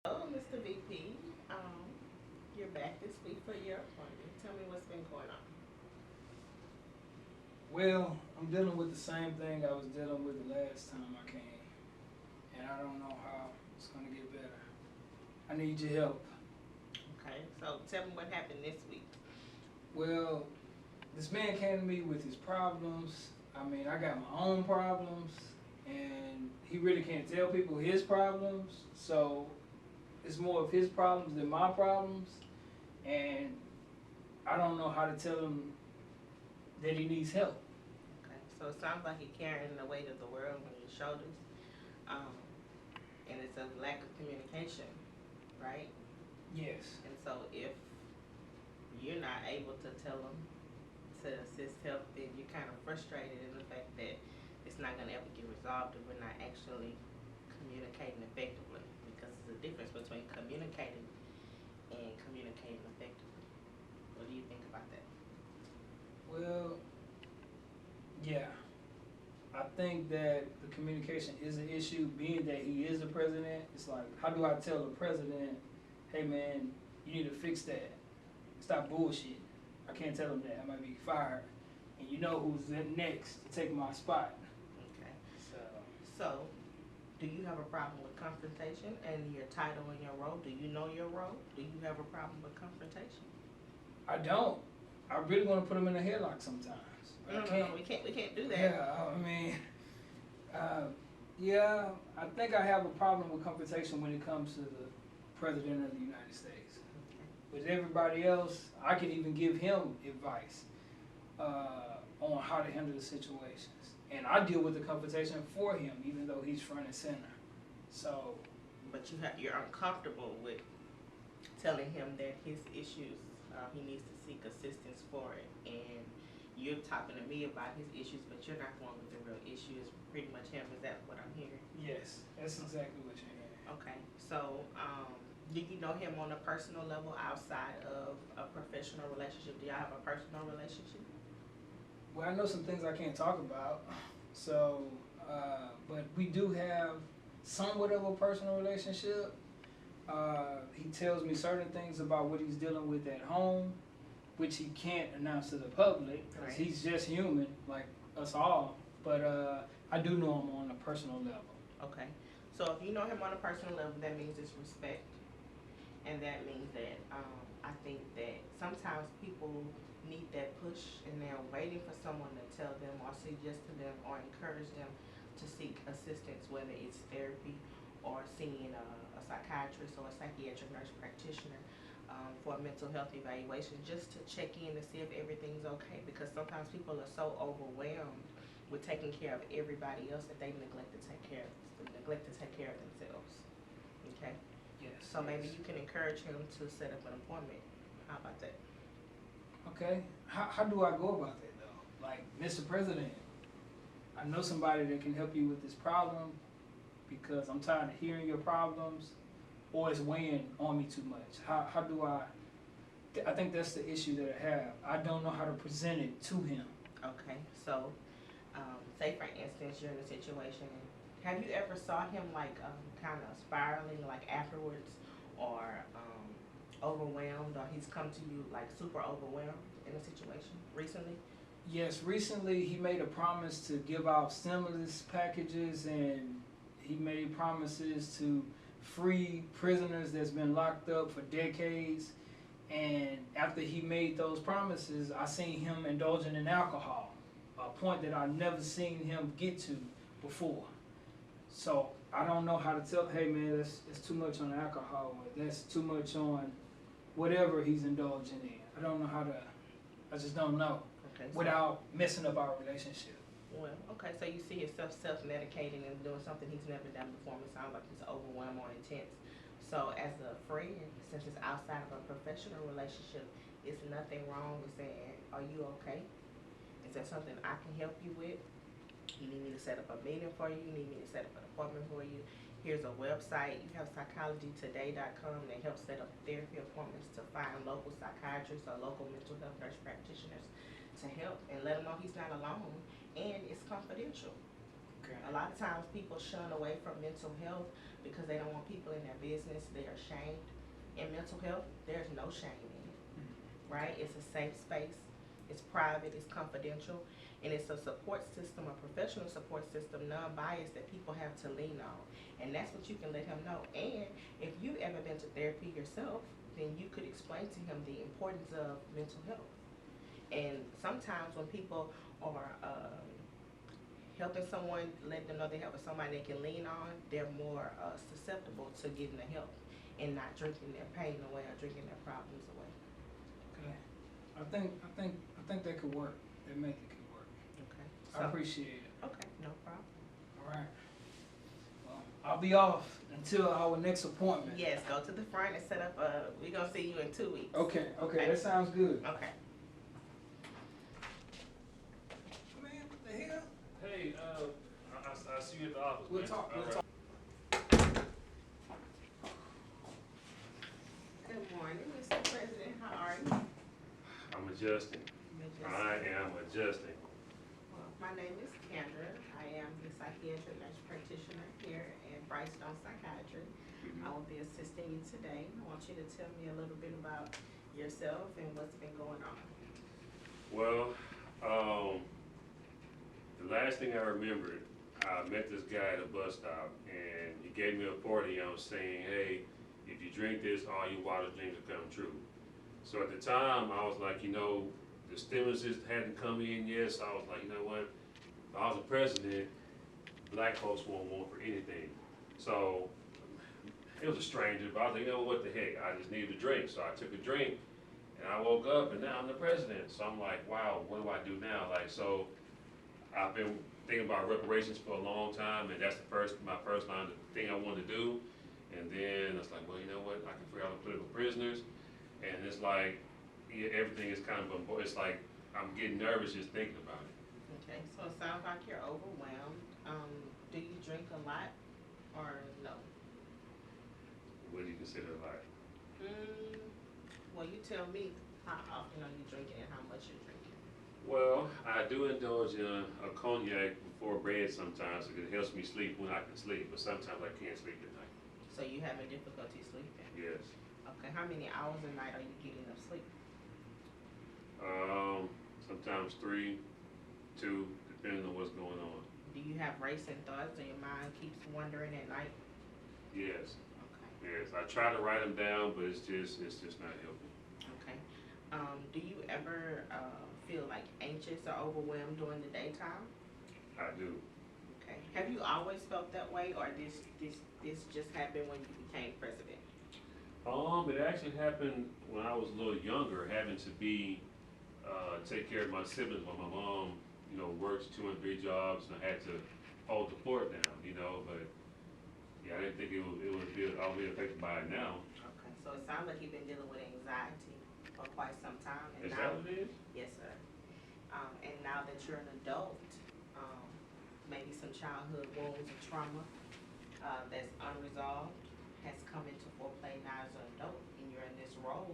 Hello, Mr. VP. You're back this week for your appointment. Tell me what's been going on. Well, I'm dealing with the same thing I was dealing with the last time I came, and I don't know how it's gonna get better. I need your help. Okay, so tell me what happened this week. Well, this man came to me with his problems. I mean, I got my own problems, and he really can't tell people his problems, so it's more of his problems than my problems, and I don't know how to tell him that he needs help. Okay, so it sounds like you're carrying the weight of the world on your shoulders, um, and it's a lack of communication, right? Yes. And so if you're not able to tell them to assist help, then you're kind of frustrated in the fact that it's not going to ever get resolved if we're not actually communicating effectively. Because there's a difference between communicating and communicating effectively. What do you think about that? Well, yeah. I think that the communication is an issue, being that he is the president. It's like, how do I tell the president, hey man, you need to fix that. Stop bullshit. I can't tell him that. I might be fired. And you know who's next to take my spot. Okay. So, So, do you have a problem with confrontation and your title and your role? Do you know your role? Do you have a problem with confrontation? I don't. I really want to put him in a headlock sometimes. But I can't. No, we can't do that. Yeah, I mean, uh, yeah, I think I have a problem with confrontation when it comes to the president of the United States. With everybody else, I can even give him advice on how to handle the situations. And I deal with the confrontation for him, even though he's front and center. So, But you're uncomfortable with telling him that his issues, he needs to seek assistance for it, and you're talking to me about his issues, but you're not going with the real issue. It's pretty much him. Is that what I'm hearing? yes, that's exactly what you're hearing. Okay. So, do you know him on a personal level outside of a professional relationship? Do y'all have a personal relationship? Well, I know some things I can't talk about. So, but we do have somewhat of a personal relationship. He tells me certain things about what he's dealing with at home, which he can't announce to the public because Right. he's just human like us all. But I do know him on a personal level. Okay. So if you know him on a personal level, that means it's respect, and that means that I think that sometimes people need that push, and they're waiting for someone to tell them or suggest to them or encourage them to seek assistance, whether it's therapy or seeing a psychiatrist or a psychiatric nurse practitioner for a mental health evaluation, just to check in to see if everything's okay. Because sometimes people are so overwhelmed with taking care of everybody else that they neglect to take care of themselves. Okay. Yes. So maybe yes. you can encourage him to set up an appointment. How about that? Okay. How do I go about that though? Like, Mr. President, I know somebody that can help you with this problem because I'm tired of hearing your problems, or it's weighing on me too much. How do I think that's the issue that I have. I don't know how to present it to him. Okay. So, say for instance, you're in a situation. Have you ever saw him like kind of spiraling like afterwards, or overwhelmed, or he's come to you like super overwhelmed in a situation recently? Yes, recently he made a promise to give out stimulus packages, and he made promises to free prisoners that's been locked up for decades. And after he made those promises, I seen him indulging in alcohol, a point that I've never seen him get to before. So I don't know how to tell, hey man, that's too much on alcohol, or that's too much on whatever he's indulging in. I don't know how to, I just don't know Okay. So, without messing up our relationship. well, okay. So you see yourself self-medicating and doing something he's never done before. And it sounds like he's overwhelmed or intense. So as a friend, since it's outside of a professional relationship, it's nothing wrong with saying, "Are you okay? Is there something I can help you with? You need me to set up a meeting for you? You need me to set up an appointment for you? Here's a website. You have psychologytoday.com that helps set up therapy appointments to find local psychiatrists or local mental health nurse practitioners to help, and let him know he's not alone and it's confidential." Okay. A lot of times people shun away from mental health because they don't want people in their business. They are shamed. In mental health, there's no shame in it, right? It's a safe space. It's private. It's confidential. And it's a support system, a professional support system, non-biased, that people have to lean on. And that's what you can let him know. And if you've ever been to therapy yourself, then you could explain to him the importance of mental health. And sometimes when people are helping someone, let them know they have somebody they can lean on, they're more susceptible to getting the help and not drinking their pain away or drinking their problems away. Okay. I think that could work. That method could work. Okay. I appreciate it. Okay, no problem. All right. Well, I'll be off until our next appointment. Yes, go to the front and set up we're gonna see you in 2 weeks. Okay, that sounds good. Okay. Man, what the hell? Hey, I see you at the office. We'll man. talk. All We'll right. talk. Good morning, Mr. President. How are you? I'm adjusting. I am adjusting. Well, my name is Kendra. I am the psychiatric nurse practitioner here at Brightstone Psychiatry. I will be assisting you today. I want you to tell me a little bit about yourself and what's been going on. Well, the last thing I remembered, I met this guy at a bus stop, and he gave me a party saying, hey, if you drink this, all your water dreams will come true. So at the time, I was like, the stimulus hadn't come in yet, so I was like, you know what? If I was a president, black folks won't want for anything. So it was a stranger, but I was like, what the heck? I just needed a drink. So I took a drink, and I woke up, and now I'm the president. So I'm like, wow, what do I do now? So I've been thinking about reparations for a long time, and that's my first line, the thing I wanted to do. And then I was like, well, you know what? I can free all the political prisoners. And it's like, everything is kind of, it's like, I'm getting nervous just thinking about it. Okay, so it sounds like you're overwhelmed. Do you drink a lot or no? What do you consider life? Well, you tell me how often are you drinking and how much you're drinking. Well, I do indulge in a cognac before bed sometimes because it helps me sleep when I can sleep, but sometimes I can't sleep at night. So you having difficulty sleeping? Yes. Okay, how many hours a night are you getting of sleep? Sometimes 3, 2, depending on what's going on. Do you have racing thoughts or your mind keeps wandering at night? Yes. Okay. Yes. I try to write them down, but it's just not helping. Okay. Do you ever feel like anxious or overwhelmed during the daytime? I do. Okay. Have you always felt that way, or this just happened when you became president? It actually happened when I was a little younger, having to take care of my siblings while my mom, works 2 and 3 jobs, and I had to hold the fort down, but yeah, I didn't think I'll be affected by it now. Okay, so it sounds like you've been dealing with anxiety for quite some time. And Is now, that what it is? yes, sir. And now that you're an adult, maybe some childhood wounds and trauma that's unresolved has come into foreplay now as an adult, and you're in this role.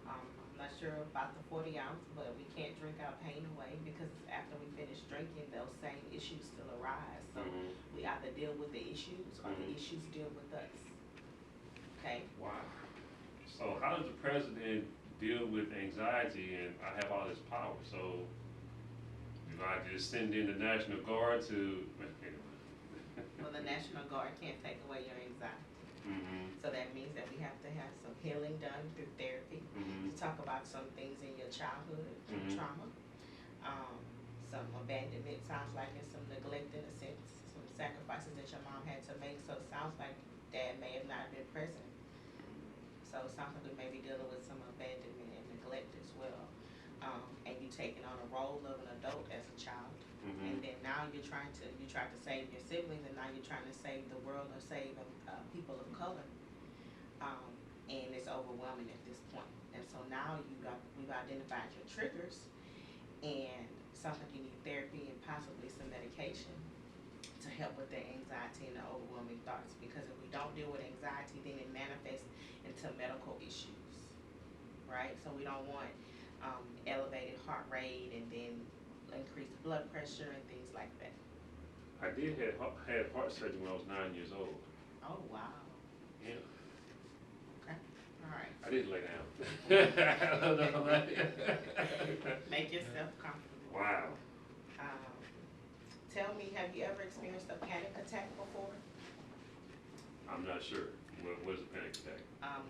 I'm not sure about the 40 ounce, but we can't drink our pain away because after we finish drinking, those same issues still arise. So we either deal with the issues or the issues deal with us. Okay? Wow. So how does the president deal with anxiety and I have all this power? So do I just send in the National Guard to... Well, the National Guard can't take away your anxiety. So that means that we have to have some healing done through therapy to talk about some things in your childhood, some trauma, some abandonment, sounds like, and some neglect in a sense, some sacrifices that your mom had to make. So it sounds like dad may have not been present. So it sounds like we may be dealing with some abandonment and neglect as well. And you taking on a role of an adult as a child. And then now you tried to save your siblings, and now you're trying to save the world or save people of color. And it's overwhelming at this point. And so now we've identified your triggers, and sounds like you need therapy and possibly some medication to help with the anxiety and the overwhelming thoughts. Because if we don't deal with anxiety, then it manifests into medical issues, right? So we don't want elevated heart rate and then increased blood pressure and things like that. I did had heart surgery when I was 9 years old. Oh, wow. Yeah. Okay, all right. I didn't lay down. I don't know. Make yourself comfortable. Wow. Tell me, have you ever experienced a panic attack before? I'm not sure. What is a panic attack?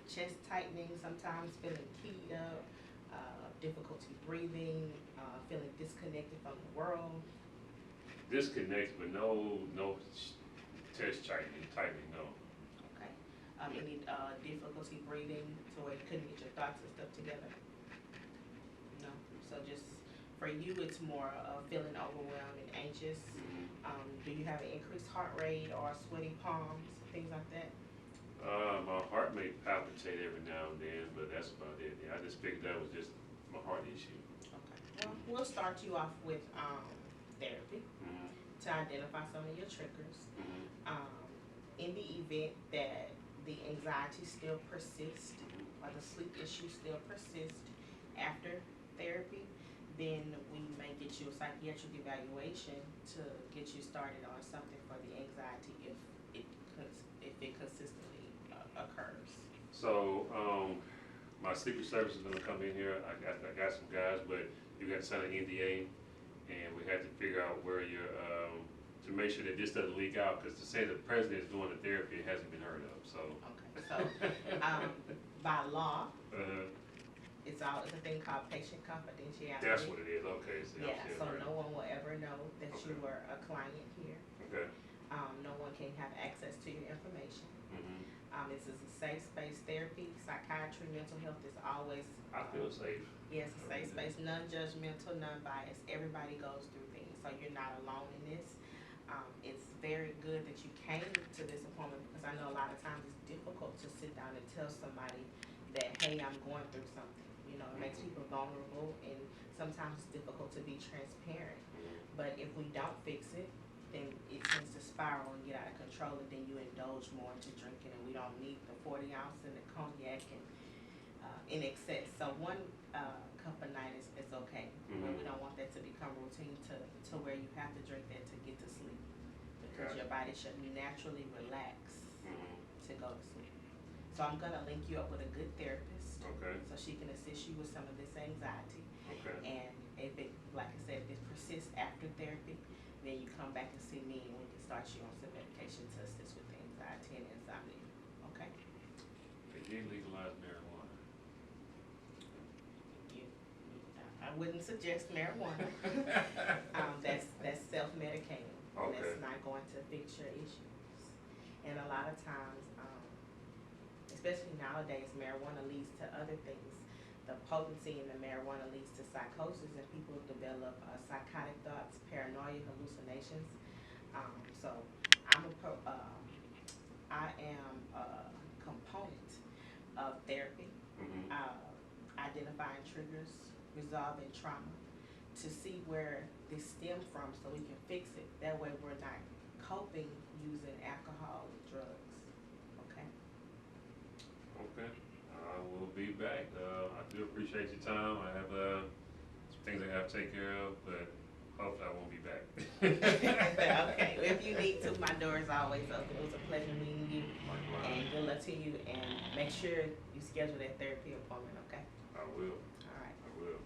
Chest tightening, sometimes feeling keyed up, difficulty breathing, feeling disconnected from the world. Disconnect, but no chest tightening, no. Okay. Any difficulty breathing to where you couldn't get your thoughts and stuff together? No. So just for you, it's more feeling overwhelmed and anxious. Do you have an increased heart rate or sweaty palms, things like that? My heart may palpitate every now and then, but that's about it. Yeah, I just figured that was just my heart issue. Okay. Well, we'll start you off with therapy to identify some of your triggers. In the event that the anxiety still persists or the sleep issue still persists after therapy, then we may get you a psychiatric evaluation to get you started on something for the anxiety if it consistently occurs. So, my Secret Service is gonna come in here. I got some guys, but you got to sign an NDA, and we had to figure out where your to make sure that this doesn't leak out, because to say the president is doing the therapy, it hasn't been heard of. So. Okay. So, by law, it's a thing called patient confidentiality. That's what it is. Okay. So Yeah. So no one will ever know that you were a client here. Okay. No one can have access to your information. This is a safe space. Therapy, psychiatry, mental health is always. I feel safe. Yes, a safe space, non-judgmental, non-biased. Everybody goes through things, so you're not alone in this. It's very good that you came to this appointment, because I know a lot of times it's difficult to sit down and tell somebody that, hey, I'm going through something. You know, it makes people vulnerable, and sometimes it's difficult to be transparent. But if we don't fix it, then it tends to spiral and get out of control, and then you indulge more into drinking, and we don't need the 40 ounce and the cognac and in excess. So one cup a night is okay, but we don't want that to become routine to where you have to drink that to get to sleep, because your body should naturally relax to go to sleep. So I'm gonna link you up with a good therapist, so she can assist you with some of this anxiety. And if it, like I said, if it persists after therapy, then you come back and see me, and we can start you on some medication to assist with the anxiety and insomnia. Okay? They did legalize marijuana. I wouldn't suggest marijuana. That's self-medicating. That's not going to fix your issues. And a lot of times, especially nowadays, marijuana leads to other things. The potency in the marijuana leads to psychosis, and people develop psychotic thoughts, paranoia, hallucinations. So I am a component of therapy, identifying triggers, resolving trauma, to see where this stems from, so we can fix it. That way we're not coping using alcohol and drugs. Okay? Okay. I will be back. I do appreciate your time. I have some things I have to take care of, but hopefully I won't be back. Okay. If you need to, my door is always open. It was a pleasure meeting you. And good luck to you. And make sure you schedule that therapy appointment, okay? I will. All right. I will.